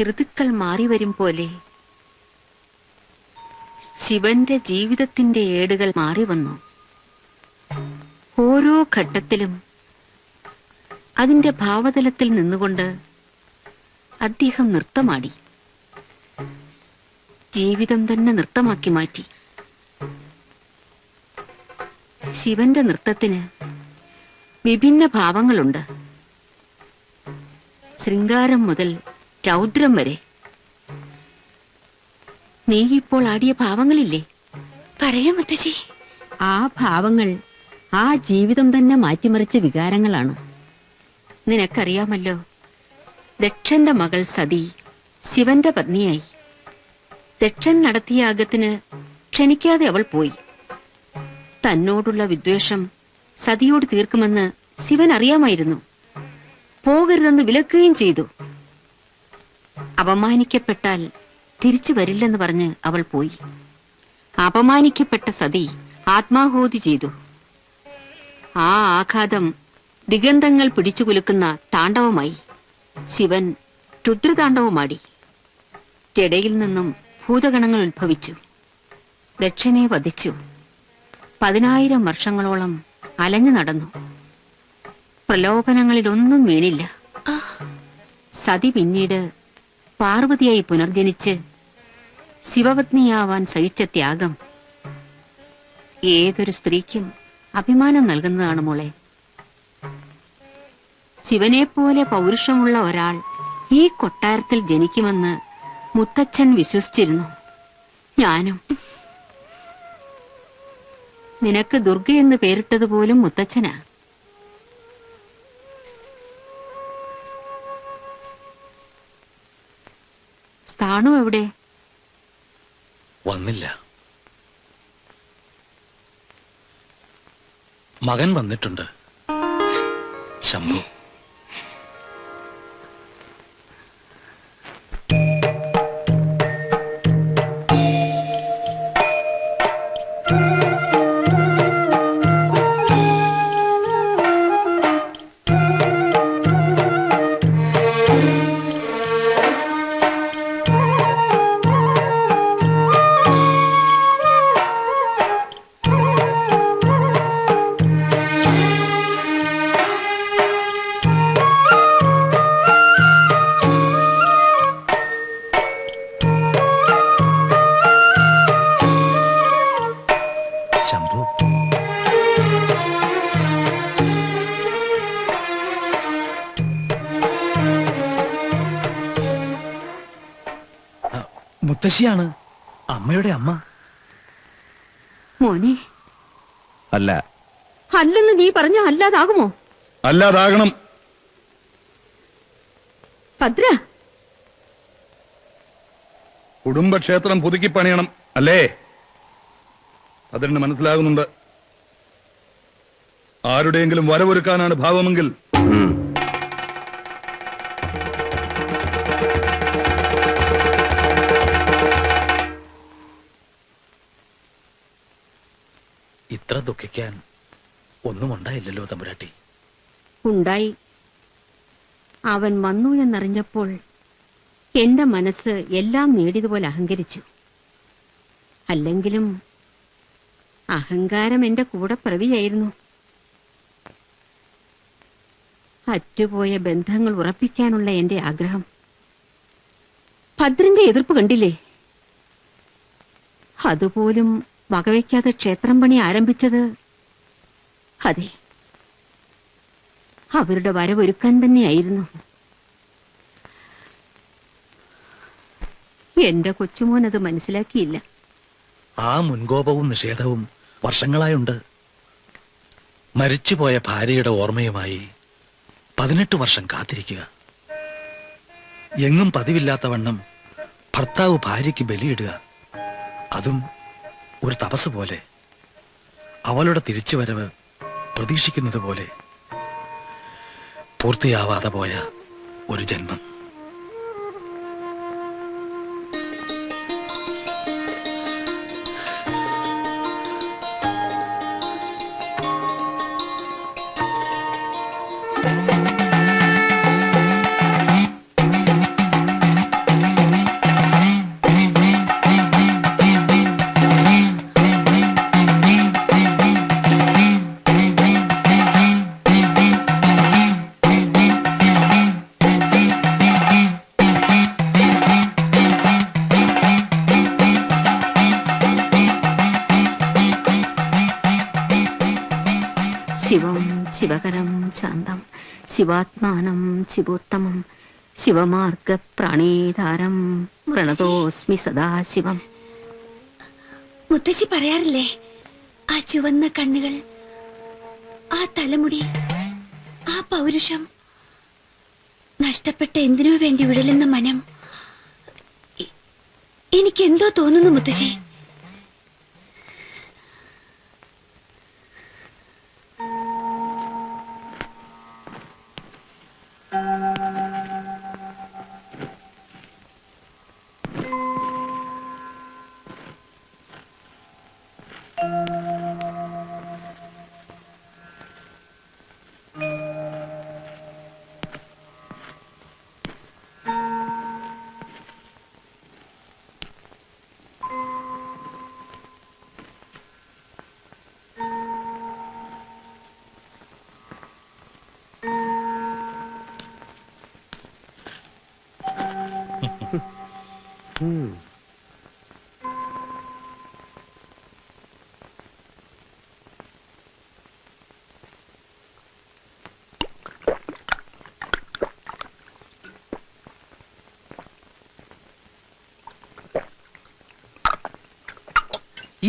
ഋതുക്കൾ മാറിവരും പോലെ ശിവന്റെ ജീവിതത്തിന്റെ ഏടുകൾ മാറി വന്നു. ഓരോ ഘട്ടത്തിലും അതിന്റെ ഭാവതലത്തിൽ നിന്നുകൊണ്ട് അദ്ദേഹം നൃത്തമാടി. ജീവിതം തന്നെ നൃത്തമാക്കി മാറ്റി. ശിവന്റെ നൃത്തത്തിന് വിഭിന്ന ഭാവങ്ങളുണ്ട്. ശൃംഗാരം മുതൽ രൗദ്രം വരെ. നീ ഇപ്പോൾ ആടിയ ഭാവങ്ങളില്ലേ? പറയൂ മുത്തശ്ശി. ആ ഭാവങ്ങൾ ആ ജീവിതം തന്നെ മാറ്റിമറിച്ച വികാരങ്ങളാണ്. നിനക്കറിയാമല്ലോ, ദക്ഷന്റെ മകൾ സതി ശിവന്റെ പത്നിയായി. ദക്ഷൻ നടത്തിയ യാഗത്തിന് ക്ഷണിക്കാതെ അവൾ പോയി. തന്നോടുള്ള വിദ്വേഷം സതിയോട് തീർക്കുമെന്ന് ശിവൻ അറിയാമായിരുന്നു. പോകരുതെന്ന് വിലക്കുകയും ചെയ്തു. അപമാനിക്കപ്പെട്ടാൽ തിരിച്ചു വരില്ലെന്ന് പറഞ്ഞ് അവൾ പോയി. അപമാനിക്കപ്പെട്ട സതി ആത്മാഹൂതി ചെയ്തു. ആ ആഘാതം ദിഗന്ധങ്ങൾ പിടിച്ചുകുലുക്കുന്ന താണ്ഡവമായി. ശിവൻ രുദ്രതാണ്ഡവമാടി. ജടയിൽ നിന്നും ഭൂതഗണങ്ങൾ ഉത്ഭവിച്ചു. ദക്ഷനെ വധിച്ചു. 10,000 വർഷങ്ങളോളം അലഞ്ഞു നടന്നു. പ്രലോഭനങ്ങളിലൊന്നും വീണില്ല. സതി പിന്നീട് പാർവതിയായി പുനർജനിച്ച് ശിവപത്നിയാവാൻ സഹിച്ച ത്യാഗം ഏതൊരു സ്ത്രീക്കും അഭിമാനം നൽകുന്നതാണ് മോളെ. ശിവനെപ്പോലെ പൗരുഷമുള്ള ഒരാൾ ഈ കൊട്ടാരത്തിൽ ജനിക്കുമെന്ന് മുത്തച്ഛൻ വിശ്വസിച്ചിരുന്നു. ഞാനും. നിനക്ക് ദുർഗ എന്ന് പേരിട്ടതുപോലും മുത്തച്ഛനാ. സ്ഥാണു എവിടെ? വന്നില്ല. മകൻ വന്നിട്ടുണ്ട്, ശംഭു. ശംഭു, മുത്തശ്ശിയാണ്, അമ്മയുടെ അമ്മ. മോനെ. അല്ല. അല്ലെന്ന് നീ പറഞ്ഞ അല്ലാതാകുമോ? അല്ലാതാകണം. ഭദ്ര, കുടുംബക്ഷേത്രം പുതുക്കി പണിയണം അല്ലേ? അതെന്നെ മനസ്സിലാകുന്നുണ്ട്. ആരുടെയെങ്കിലും വരവൊരുക്കാനാണ് ഭാവമെങ്കിൽ ഇത്ര ദുഃഖിക്കാൻ ഒന്നും ഉണ്ടായില്ലല്ലോ തമ്പുരാട്ടി. ഉണ്ടായി. അവൻ വന്നു എന്നറിഞ്ഞപ്പോൾ എന്റെ മനസ്സ് എല്ലാം നേടിയതുപോലെ അഹങ്കരിച്ചു. അല്ലെങ്കിലും അഹങ്കാരം എന്റെ കൂടെ പ്രവിയായിരുന്നു. അറ്റുപോയ ബന്ധങ്ങൾ ഉറപ്പിക്കാനുള്ള എന്റെ ആഗ്രഹം. ഭദ്രന്റെ എതിർപ്പ് കണ്ടില്ലേ? അതുപോലും വകവയ്ക്കാതെ ക്ഷേത്രം പണി ആരംഭിച്ചത് അതെ, അവരുടെ വരവൊരുക്കാൻ തന്നെയായിരുന്നു. എന്റെ കൊച്ചുമോൻ അത് മനസ്സിലാക്കിയില്ല. ആ മുൻകോപവും നിഷേധവും വർഷങ്ങളായുണ്ട്. മരിച്ചുപോയ ഭാര്യയുടെ ഓർമ്മയുമായി 18 വർഷം കാത്തിരിക്കുക. എങ്ങും പതിവില്ലാത്തവണ്ണം ഭർത്താവ് ഭാര്യയ്ക്ക് ബലിയിടുക. അതും ഒരു തപസ് പോലെ. അവളുടെ തിരിച്ചുവരവ് പ്രതീക്ഷിക്കുന്നത് പോലെ. പൂർത്തിയാവാതെ പോയ ഒരു ജന്മം. ശിവം ശിവകരം ശാന്തം ശിവാത്മാനം ശിവോത്തമം ശിവമാർഗ പ്രാണേധാരം പ്രണതോസ്മി സദാശിവം. മുത്തശ്ശി പറയാറില്ലേ, ആ ചുവന്ന കണ്ണുകൾ, ആ തലമുടി, ആ പൗരുഷം, നഷ്ടപ്പെട്ട എന്തിനു വേണ്ടി വിടലുന്ന മനം. എനിക്കെന്തോ തോന്നുന്നു മുത്തശ്ശി.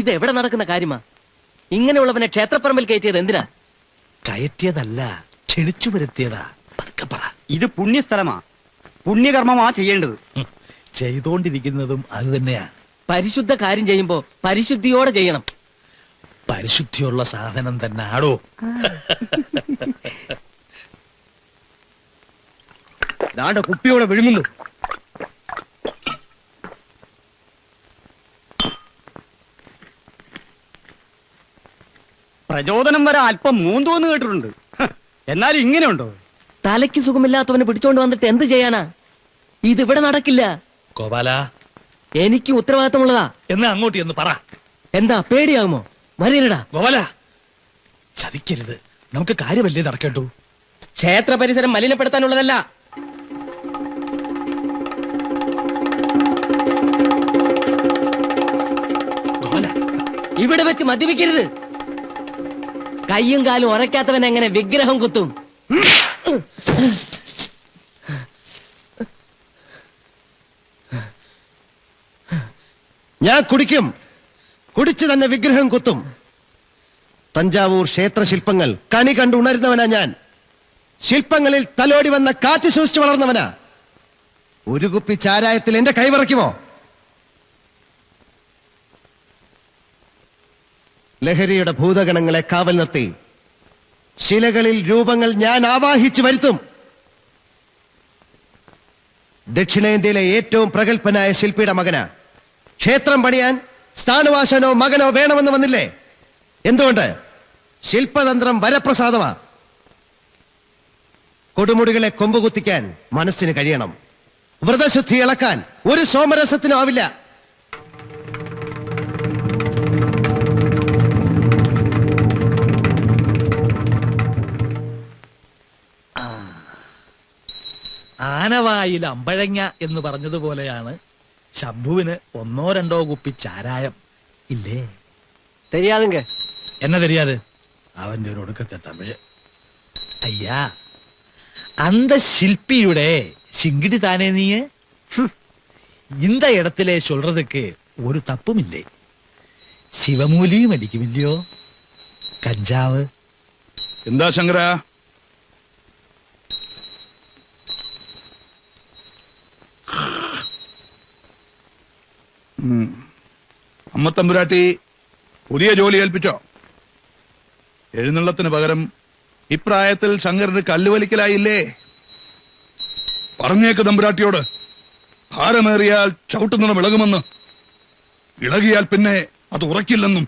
ഇതെവിടെ നടക്കുന്ന കാര്യമാ? ഇങ്ങനെയുള്ളവനെ ക്ഷേത്രപ്പറമ്പിൽ കയറ്റിയത് എന്തിനാ? കയറ്റിയതല്ല, ക്ഷണിച്ചു വരുത്തിയതാ. പതുക്കെ പറ. ഇത് പുണ്യസ്ഥലമാ, പുണ്യകർമ്മമാ ചെയ്യേണ്ടത്. ചെയ്തോണ്ടിരിക്കുന്നതും അത് തന്നെയാ. പരിശുദ്ധ കാര്യം ചെയ്യുമ്പോ പരിശുദ്ധിയോടെ ചെയ്യണം. പരിശുദ്ധിയുള്ള സാധനം തന്നെ ആടോ. ദാണ്ട കുപ്പിയോടെ വിഴുങ്ങുന്നു. പ്രചോദനം വരെ അല്പം മൂന്തോന്ന് കേട്ടിട്ടുണ്ട്. എന്നാലും ഇങ്ങനെയുണ്ടോ? തലയ്ക്ക് സുഖമില്ലാത്തവനെ പിടിച്ചോണ്ട് വന്നിട്ട് എന്ത് ചെയ്യാനാ? ഇതിവിടെ നടക്കില്ല. ഗോപാല, എനിക്ക് ഉത്തരവാദിത്തമുള്ളതാ. എന്നാ അങ്ങോട്ട് എന്ന് പറ. എന്താ പേടിയാകുമോ? വരില്ലടാ. ഗോപാല, ചതിക്കരുത്. നമുക്ക് കാര്യമല്ലേ നടക്കേണ്ടു. ക്ഷേത്ര പരിസരം മലിനപ്പെടുത്താനുള്ളതല്ല. ഗോപാല, ഇവിടെ വെച്ച് മദ്യപിക്കരുത്. കയ്യും കാലും ഉറയ്ക്കാത്തവൻ എങ്ങനെ വിഗ്രഹം കുത്തും? ഞാൻ കുടിക്കും, കുടിച്ചു തന്നെ വിഗ്രഹം കുത്തും. തഞ്ചാവൂർ ക്ഷേത്ര ശില്പങ്ങൾ കണി കണ്ടു ഉണരുന്നവനാ ഞാൻ. ശില്പങ്ങളിൽ തലോടി വന്ന കാറ്റ് സൂക്ഷിച്ചു വളർന്നവനാ. ഒരു കുപ്പി ചാരായത്തിൽ എന്റെ കൈവറയ്ക്കുമോ? ലഹരിയുടെ ഭൂതഗണങ്ങളെ കാവൽ നിർത്തി ശിലകളിൽ രൂപങ്ങൾ ഞാൻ ആവാഹിച്ചു വരുത്തും. ദക്ഷിണേന്ത്യയിലെ ഏറ്റവും പ്രഗത്ഭനായ ശില്പിയുടെ മകനാ. ക്ഷേത്രം പണിയാൻ സ്ഥാനവാസനോ മകനോ വേണമെന്ന് വന്നില്ലേ? എന്തുകൊണ്ട്? ശില്പതന്ത്രം വരപ്രസാദമാ. കൊടുമുടികളെ കൊമ്പുകുത്തിക്കാൻ മനസ്സിന് കഴിയണം. വ്രതശുദ്ധി ഇളക്കാൻ ഒരു സോമരസത്തിനും ആവില്ല. ആനവായിൽ അമ്പഴങ്ങ എന്ന് പറഞ്ഞതുപോലെയാണ് ശംഭുവിന് ഒന്നോ രണ്ടോ കുപ്പി ചാരായം ഇല്ലേ? தெரியாதுங்க. എന്നെ தெரியாது? അവന്റെ ഒരു ഒടുക്കത്തെ തമിഴ്. അയ്യാ, அந்த ശില്പിയുടെ ശിങ്കിടി താനേ നീയ്. இந்த இடத்திலே சொல்றதுக்கு ഒരു തപ്പുമില്ലേ? ശിവമൂലിയും അടിക്കുമില്ലയോ? കഞ്ചാവ്. എന്താ ശങ്കര? അമ്മ തമ്പുരാട്ടി പുതിയ ജോലി ഏൽപ്പിച്ചോ? എഴുന്നള്ളത്തിന് പകരം ഇപ്രായത്തിൽ ശങ്കരന് കല്ലുവലിക്കലായില്ലേ? പറഞ്ഞേക്ക് തമ്പുരാട്ടിയോട്, ഭാരമേറിയാൽ ചവിട്ടുനിണം ഇളകുമെന്ന്. ഇളകിയാൽ പിന്നെ അത് ഉറക്കില്ലെന്നും.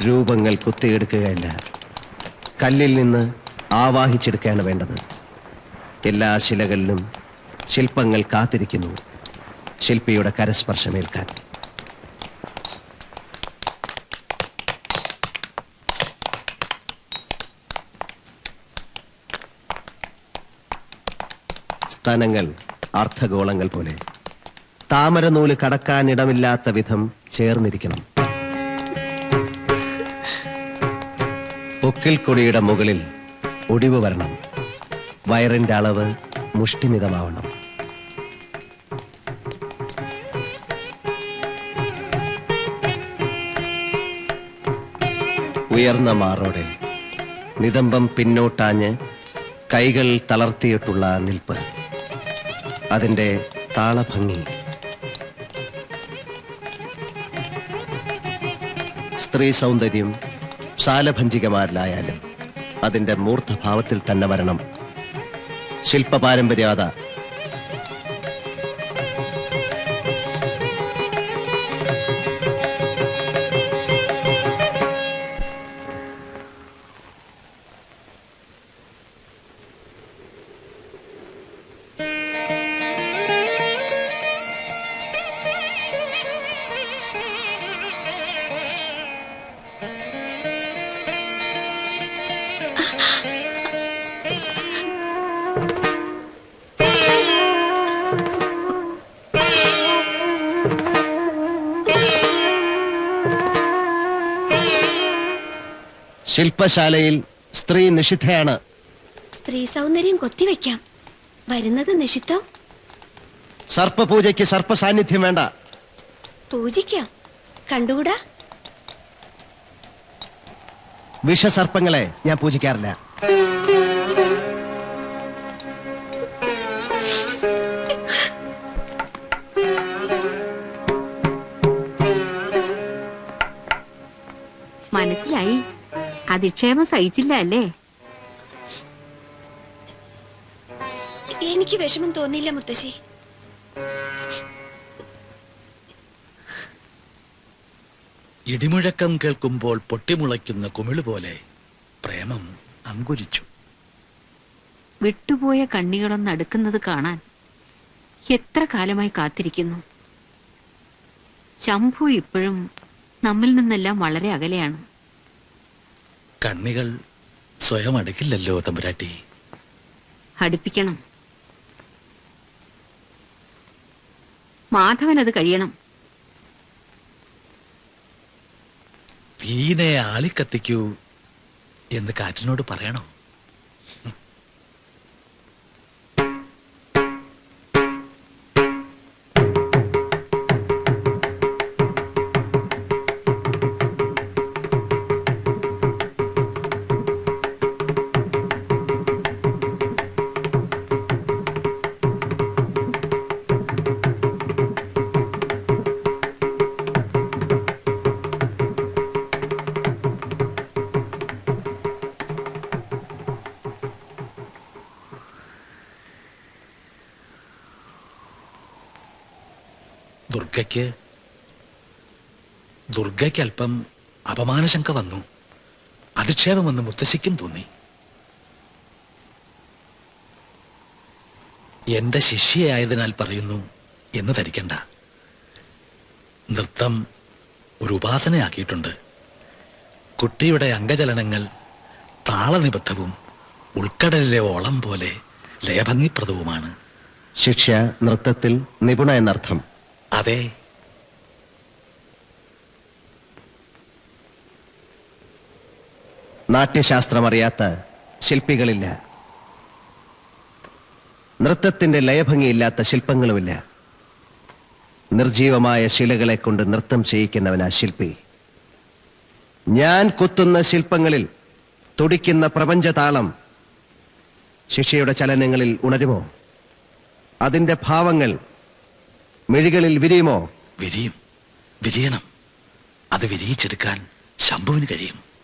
രൂപങ്ങൾ കുത്തിയെടുക്കുകയല്ല, കല്ലിൽ നിന്ന് ആവാഹിച്ചെടുക്കുകയാണ് വേണ്ടത്. എല്ലാ ശിലകളിലും ശില്പങ്ങൾ കാത്തിരിക്കുന്നു ശില്പിയുടെ കരസ്പർശമേൽക്കാൻ. സ്ഥാനങ്ങൾ അർദ്ധഗോളങ്ങൾ പോലെ താമരനൂല് കടക്കാനിടമില്ലാത്ത വിധം ചേർന്നിരിക്കണം. പൊക്കിൽ കൊടിയുടെ മുകളിൽ ഒടിവ് വരണം. വയറിന്റെ അളവ് മുഷ്ടിമിതമാവണം. ഉയർന്ന മാറോടെ നിതംബം പിന്നോട്ടാഞ്ഞ് കൈകൾ തളർത്തിയിട്ടുള്ള നിൽപ്പ്, അതിന്റെ താളഭംഗി. സ്ത്രീ സൗന്ദര്യം ശാലഭഞ്ജികമാരിലായാലും അതിന്റെ മൂർത്തഭാവത്തിൽ തന്നെ വരണം. ശില്പ പാരമ്പര്യത ശില്പശാലയിൽ സ്ത്രീ നിഷിദ്ധയാണ്. സ്ത്രീ സൗന്ദര്യം കൊത്തിവെക്കാം, വരുന്നത് നിഷിദ്ധം. സർപ്പപൂജയ്ക്ക് സർപ്പ സാന്നിധ്യം വേണ്ട. പൂജിക്കാം, കണ്ടുകൂടാ. വിഷസർപ്പങ്ങളെ ഞാൻ പൂജിക്കാറില്ല. മനസ്സിലായി, അധിക്ഷേപം സഹിച്ചില്ല അല്ലേ? എനിക്ക് വിഷമം തോന്നിയില്ല മുത്തശ്ശി. ഇടിമുഴക്കം കേൾക്കുമ്പോൾ പൊട്ടിമുളയ്ക്കുന്ന കുമിള് പോലെ പ്രേമം അങ്കുരിച്ചു. വിട്ടുപോയ കണ്ണികളൊന്ന് അടുക്കുന്നത് കാണാൻ എത്ര കാലമായി കാത്തിരിക്കുന്നു. ശംഭു ഇപ്പോഴും നമ്മിൽ നിന്നെല്ലാം വളരെ അകലെയാണ്. കണ്ണികൾ സ്വയം അടുക്കില്ലല്ലോ തമ്പുരാട്ടി. അടുപ്പിക്കണം. മാധവൻ അത് കഴിയണം. തീനെ ആളിക്കത്തിക്കൂ എന്ന് കാറ്റിനോട് പറയണോ? ദുർഗയ്ക്ക് അല്പം അപമാനശങ്ക വന്നു. അധിക്ഷേപമെന്ന് മുത്തശ്ശിക്കും തോന്നി. എന്റെ ശിഷ്യയായതിനാൽ പറയുന്നു എന്ന് ധരിക്കണ്ട. നൃത്തം ഒരു ഉപാസനയാക്കിയിട്ടുണ്ട്. കുട്ടിയുടെ അംഗചലനങ്ങൾ താളനിബദ്ധവും ഉൾക്കടലിലെ ഓളം പോലെ ലയഭംഗിപ്രദവുമാണ്. ശിക്ഷ നൃത്തത്തിൽ നിപുണ എന്നർത്ഥം. അതെ. നാട്യശാസ്ത്രമറിയാത്ത ശില്പികളില്ല. നൃത്തത്തിന്റെ ലയഭംഗിയില്ലാത്ത ശില്പങ്ങളുമില്ല. നിർജീവമായ ശിലകളെ കൊണ്ട് നൃത്തം ചെയ്യിക്കുന്നവനാ ശില്പി. ഞാൻ കുത്തുന്ന ശില്പങ്ങളിൽ തുടിക്കുന്ന പ്രപഞ്ചതാളം ശിഷ്യയുടെ ചലനങ്ങളിൽ ഉണരുമോ? അതിന്റെ ഭാവങ്ങൾ മിഴികളിൽ വിരിയുമോ? വിരിയണം. അത് വിരിയിച്ചെടുക്കാൻ ശംഭുവിന് കഴിയും.